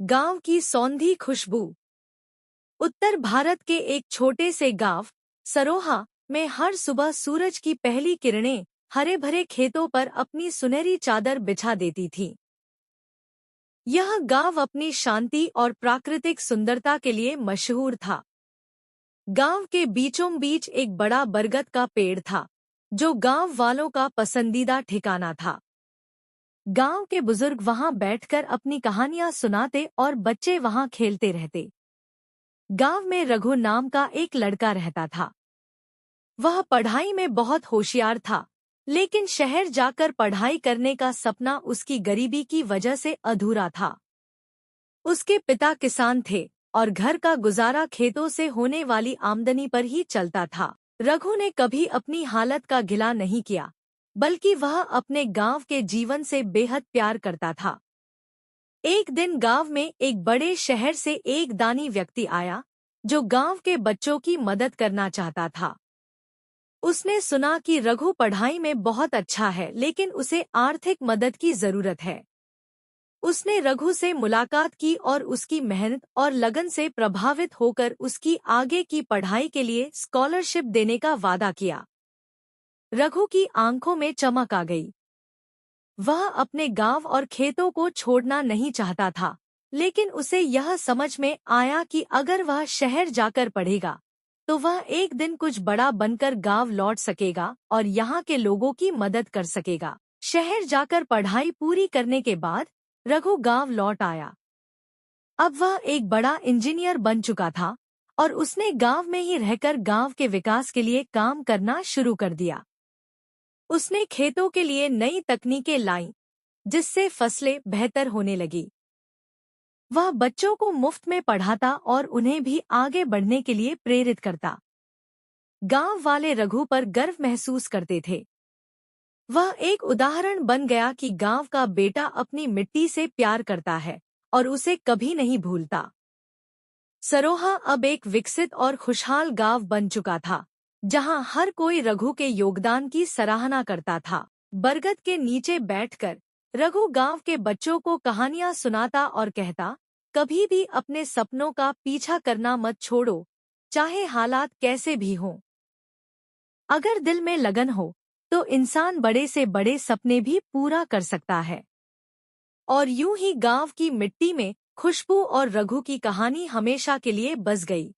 गांव की सौंधी खुशबू। उत्तर भारत के एक छोटे से गांव सरोहा में हर सुबह सूरज की पहली किरणें हरे भरे खेतों पर अपनी सुनहरी चादर बिछा देती थीं। यह गांव अपनी शांति और प्राकृतिक सुंदरता के लिए मशहूर था। गांव के बीचों बीच एक बड़ा बरगद का पेड़ था, जो गांव वालों का पसंदीदा ठिकाना था। गांव के बुजुर्ग वहां बैठकर अपनी कहानियां सुनाते और बच्चे वहां खेलते रहते। गांव में रघु नाम का एक लड़का रहता था। वह पढ़ाई में बहुत होशियार था, लेकिन शहर जाकर पढ़ाई करने का सपना उसकी गरीबी की वजह से अधूरा था। उसके पिता किसान थे और घर का गुजारा खेतों से होने वाली आमदनी पर ही चलता था। रघु ने कभी अपनी हालत का गिला नहीं किया, बल्कि वह अपने गांव के जीवन से बेहद प्यार करता था। एक दिन गांव में एक बड़े शहर से एक दानी व्यक्ति आया, जो गांव के बच्चों की मदद करना चाहता था। उसने सुना कि रघु पढ़ाई में बहुत अच्छा है, लेकिन उसे आर्थिक मदद की जरूरत है। उसने रघु से मुलाकात की और उसकी मेहनत और लगन से प्रभावित होकर उसकी आगे की पढ़ाई के लिए स्कॉलरशिप देने का वादा किया। रघु की आंखों में चमक आ गई। वह अपने गांव और खेतों को छोड़ना नहीं चाहता था, लेकिन उसे यह समझ में आया कि अगर वह शहर जाकर पढ़ेगा तो वह एक दिन कुछ बड़ा बनकर गांव लौट सकेगा और यहाँ के लोगों की मदद कर सकेगा। शहर जाकर पढ़ाई पूरी करने के बाद रघु गांव लौट आया। अब वह एक बड़ा इंजीनियर बन चुका था और उसने गांव में ही रहकर गांव के विकास के लिए काम करना शुरू कर दिया। उसने खेतों के लिए नई तकनीकें लाईं, जिससे फसलें बेहतर होने लगी। वह बच्चों को मुफ्त में पढ़ाता और उन्हें भी आगे बढ़ने के लिए प्रेरित करता। गांव वाले रघु पर गर्व महसूस करते थे। वह एक उदाहरण बन गया कि गांव का बेटा अपनी मिट्टी से प्यार करता है और उसे कभी नहीं भूलता। सरोहा अब एक विकसित और खुशहाल गांव बन चुका था, जहां हर कोई रघु के योगदान की सराहना करता था। बरगद के नीचे बैठकर रघु गांव के बच्चों को कहानियां सुनाता और कहता, कभी भी अपने सपनों का पीछा करना मत छोड़ो, चाहे हालात कैसे भी हों। अगर दिल में लगन हो तो इंसान बड़े से बड़े सपने भी पूरा कर सकता है। और यूं ही गांव की मिट्टी में खुशबू और रघु की कहानी हमेशा के लिए बस गई।